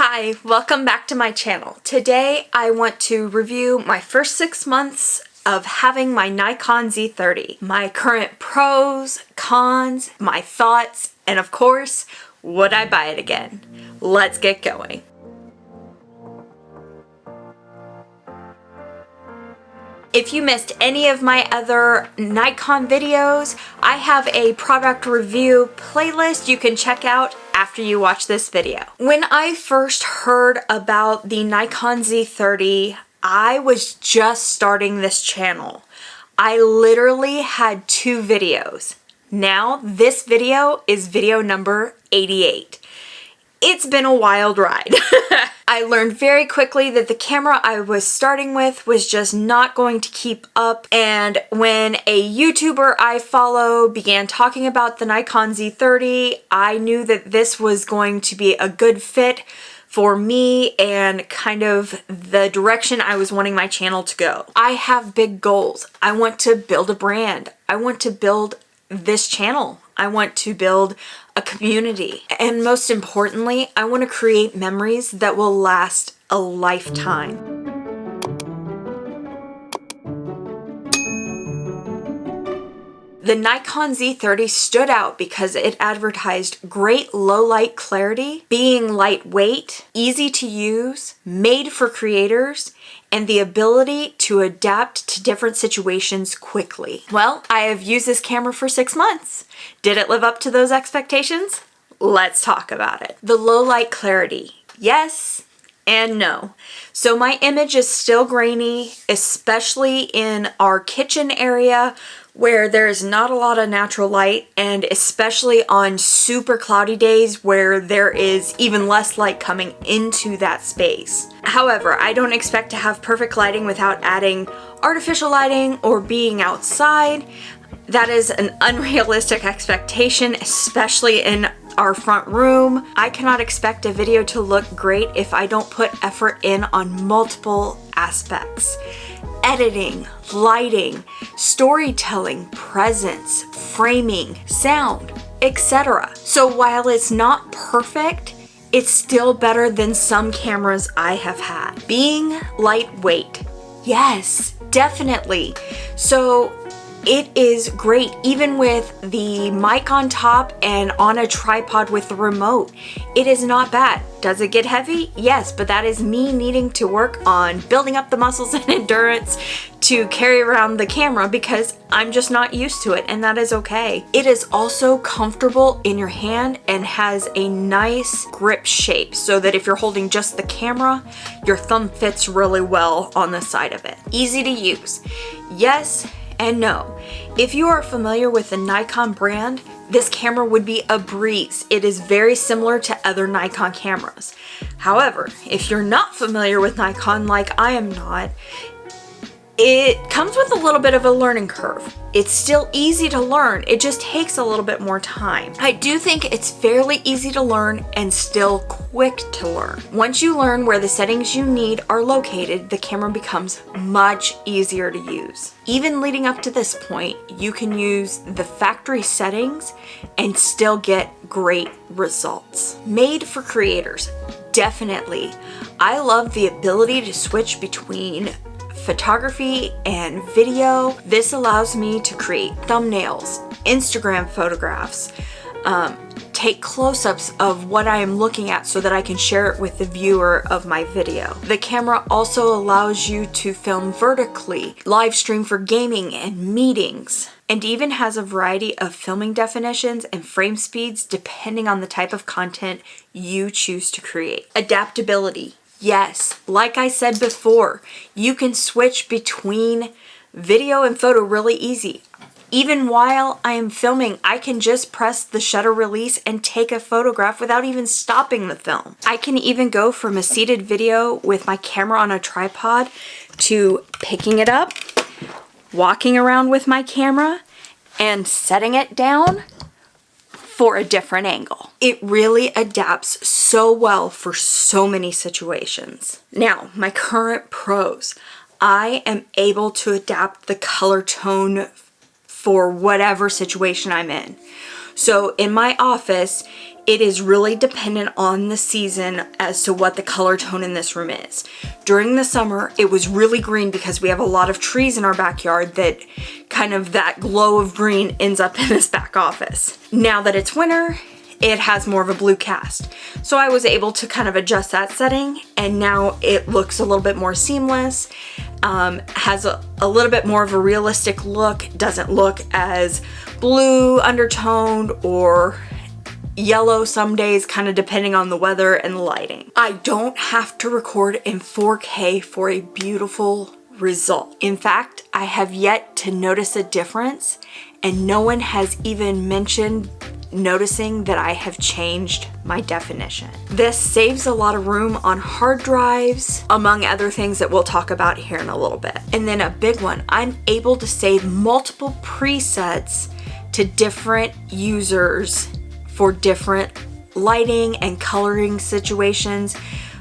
Hi, welcome back to my channel. Today I want to review my first 6 months of having my Nikon Z30, my current pros, cons, my thoughts, and of course, would I buy it again? Let's get going. If you missed any of my other Nikon videos, I have a product review playlist you can check out after you watch this video. When I first heard about the Nikon Z30, I was just starting this channel. I literally had 2 videos. Now this video is video number 88. It's been a wild ride. I learned very quickly that the camera I was starting with was just not going to keep up, and when a YouTuber I follow began talking about the Nikon Z30, I knew that this was going to be a good fit for me and kind of the direction I was wanting my channel to go. I have big goals. I want to build a brand. I want to build this channel. I want to build a community. And most importantly, I want to create memories that will last a lifetime. The Nikon Z30 stood out because it advertised great low light clarity, being lightweight, easy to use, made for creators, and the ability to adapt to different situations quickly. Well, I have used this camera for 6 months. Did it live up to those expectations? Let's talk about it. The low light clarity, yes and no. So my image is still grainy, especially in our kitchen area where there's not a lot of natural light, and especially on super cloudy days where there is even less light coming into that space. However, I don't expect to have perfect lighting without adding artificial lighting or being outside. That is an unrealistic expectation, especially in our front room. I cannot expect a video to look great if I don't put effort in on multiple aspects. Editing, lighting, storytelling, presence, framing, sound, etc. So while it's not perfect, it's still better than some cameras I have had. Being lightweight, yes, definitely. So it is great even with the mic on top and on a tripod with the remote. It is not bad. Does it get heavy? Yes, but that is me needing to work on building up the muscles and endurance to carry around the camera because I'm just not used to it, and that is okay. It is also comfortable in your hand and has a nice grip shape so that if you're holding just the camera, your thumb fits really well on the side of it. Easy to use. Yes and no. If you are familiar with the Nikon brand, this camera would be a breeze. It is very similar to other Nikon cameras. However, if you're not familiar with Nikon like I am not, it comes with a little bit of a learning curve. It's still easy to learn, it just takes a little bit more time. I do think it's fairly easy to learn and still quick to learn. Once you learn where the settings you need are located, the camera becomes much easier to use. Even leading up to this point, you can use the factory settings and still get great results. Made for creators, definitely. I love the ability to switch between photography and video. This allows me to create thumbnails, Instagram photographs, take close-ups of what I am looking at so that I can share it with the viewer of my video. The camera also allows you to film vertically, live stream for gaming and meetings, and even has a variety of filming definitions and frame speeds depending on the type of content you choose to create. Adaptability. Yes, like I said before, you can switch between video and photo really easy. Even while I am filming, I can just press the shutter release and take a photograph without even stopping the film. I can even go from a seated video with my camera on a tripod to picking it up, walking around with my camera, and setting it down for a different angle. It really adapts so well for so many situations. Now, my current pros. I am able to adapt the color tone for whatever situation I'm in. So in my office, it is really dependent on the season as to what the color tone in this room is. During the summer, it was really green because we have a lot of trees in our backyard that kind of that glow of green ends up in this back office. Now that it's winter, it has more of a blue cast. So I was able to kind of adjust that setting, and now it looks a little bit more seamless, has a little bit more of a realistic look, doesn't look as blue undertoned or yellow some days, kind of depending on the weather and the lighting. I don't have to record in 4K for a beautiful result. In fact, I have yet to notice a difference, and no one has even mentioned noticing that I have changed my definition. This saves a lot of room on hard drives, among other things that we'll talk about here in a little bit. And then a big one, I'm able to save multiple presets to different users for different lighting and coloring situations,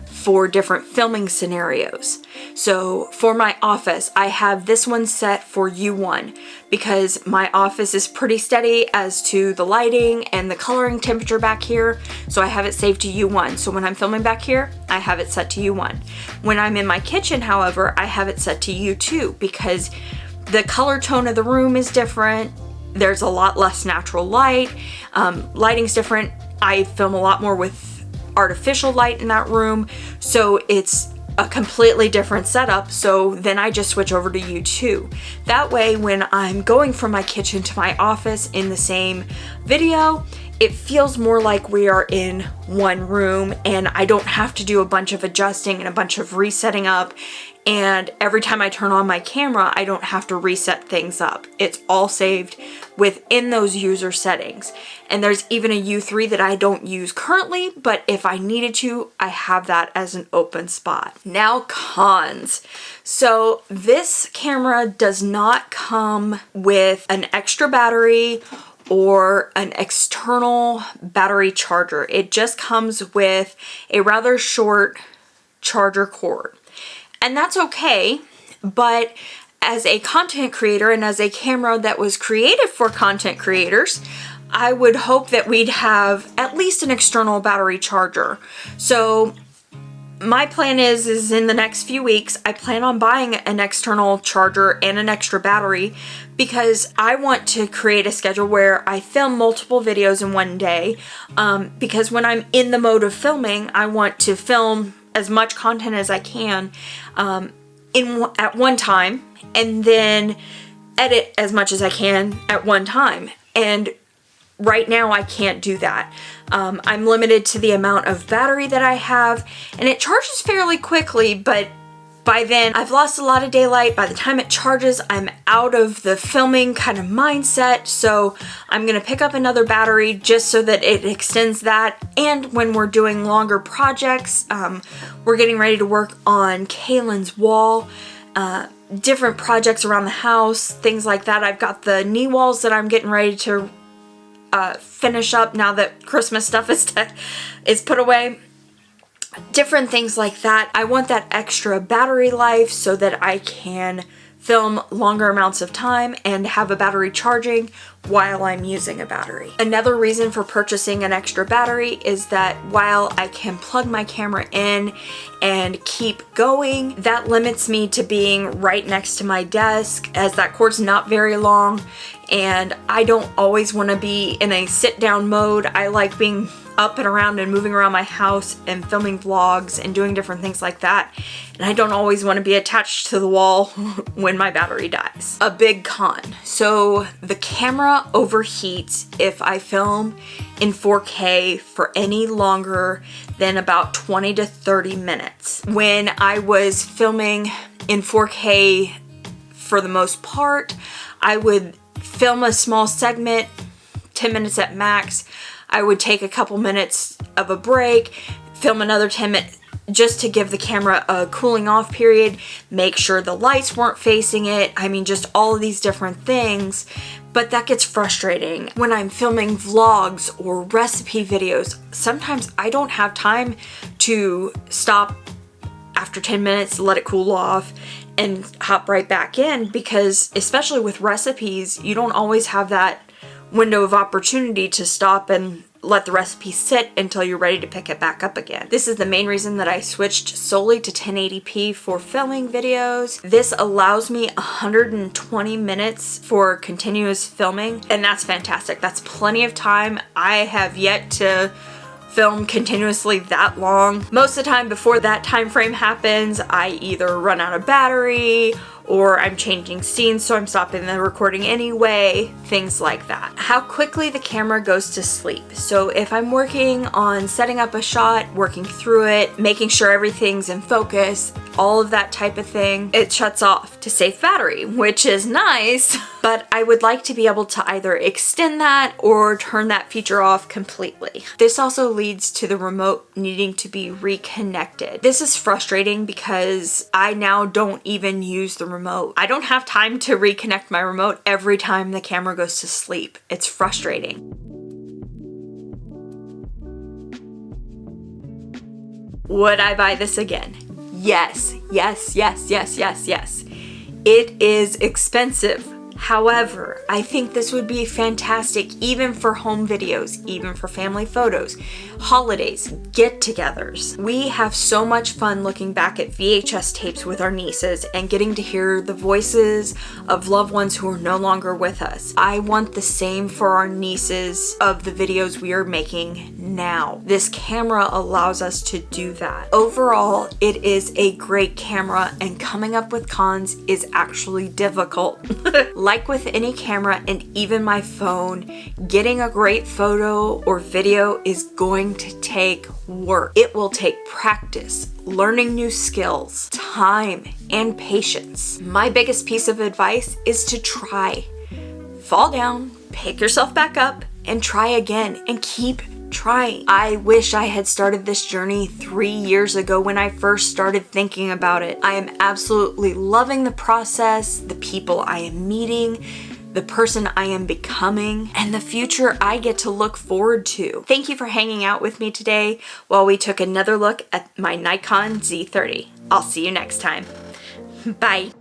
for different filming scenarios. So for my office, I have this one set for U1 because my office is pretty steady as to the lighting and the coloring temperature back here. So I have it saved to U1. So when I'm filming back here, I have it set to U1. When I'm in my kitchen, however, I have it set to U2 because the color tone of the room is different. There's a lot less natural light. Lighting's different. I film a lot more with artificial light in that room, so it's a completely different setup. So then I just switch over to U2. That way, when I'm going from my kitchen to my office in the same video, it feels more like we are in one room, and I don't have to do a bunch of adjusting and a bunch of resetting up. And every time I turn on my camera, I don't have to reset things up. It's all saved within those user settings. And there's even a U3 that I don't use currently, but if I needed to, I have that as an open spot. Now, cons. So this camera does not come with an extra battery or an external battery charger. It just comes with a rather short charger cord. And that's okay, but as a content creator and as a camera that was created for content creators, I would hope that we'd have at least an external battery charger. So my plan is in the next few weeks, I plan on buying an external charger and an extra battery because I want to create a schedule where I film multiple videos in one day. Because when I'm in the mode of filming, I want to film as much content as I can at one time, and then edit as much as I can at one time. And right now I can't do that. I'm limited to the amount of battery that I have, and it charges fairly quickly, but by then I've lost a lot of daylight. By the time it charges, I'm out of the filming kind of mindset, so I'm gonna pick up another battery just so that it extends that. And when we're doing longer projects, we're getting ready to work on Kaylin's wall, different projects around the house, things like that. I've got the knee walls that I'm getting ready to finish up now that Christmas stuff is put away. Different things like that. I want that extra battery life so that I can film longer amounts of time and have a battery charging while I'm using a battery. Another reason for purchasing an extra battery is that while I can plug my camera in and keep going, that limits me to being right next to my desk, as that cord's not very long and I don't always want to be in a sit down mode. I like being up and around and moving around my house and filming vlogs and doing different things like that. And I don't always want to be attached to the wall when my battery dies. A big con. So the camera overheats if I film in 4K for any longer than about 20 to 30 minutes. When I was filming in 4K for the most part, I would film a small segment, 10 minutes at max. I would take a couple minutes of a break, film another 10 minutes just to give the camera a cooling off period, make sure the lights weren't facing it. I mean, just all of these different things. But that gets frustrating. When I'm filming vlogs or recipe videos, sometimes I don't have time to stop after 10 minutes, let it cool off, and hop right back in, because especially with recipes, you don't always have that window of opportunity to stop and let the recipe sit until you're ready to pick it back up again. This is the main reason that I switched solely to 1080p for filming videos. This allows me 120 minutes for continuous filming, and that's fantastic. That's plenty of time. I have yet to film continuously that long. Most of the time before that time frame happens, I either run out of battery or I'm changing scenes, so I'm stopping the recording anyway, things like that. How quickly the camera goes to sleep. So if I'm working on setting up a shot, working through it, making sure everything's in focus, all of that type of thing, it shuts off to save battery, which is nice, but I would like to be able to either extend that or turn that feature off completely. This also leads to the remote needing to be reconnected. This is frustrating because I now don't even use the remote. I don't have time to reconnect my remote every time the camera goes to sleep. It's frustrating. Would I buy this again? Yes, yes, yes, yes, yes, yes. It is expensive. However, I think this would be fantastic even for home videos, even for family photos, holidays, get-togethers. We have so much fun looking back at VHS tapes with our nieces and getting to hear the voices of loved ones who are no longer with us. I want the same for our nieces of the videos we are making now. This camera allows us to do that. Overall, it is a great camera, and coming up with cons is actually difficult. Like with any camera and even my phone, getting a great photo or video is going to take work. It will take practice, learning new skills, time, and patience. My biggest piece of advice is to try. Fall down, pick yourself back up, and try again, and keep trying. I wish I had started this journey 3 years ago when I first started thinking about it. I am absolutely loving the process, the people I am meeting, the person I am becoming, and the future I get to look forward to. Thank you for hanging out with me today while we took another look at my Nikon Z30. I'll see you next time. Bye.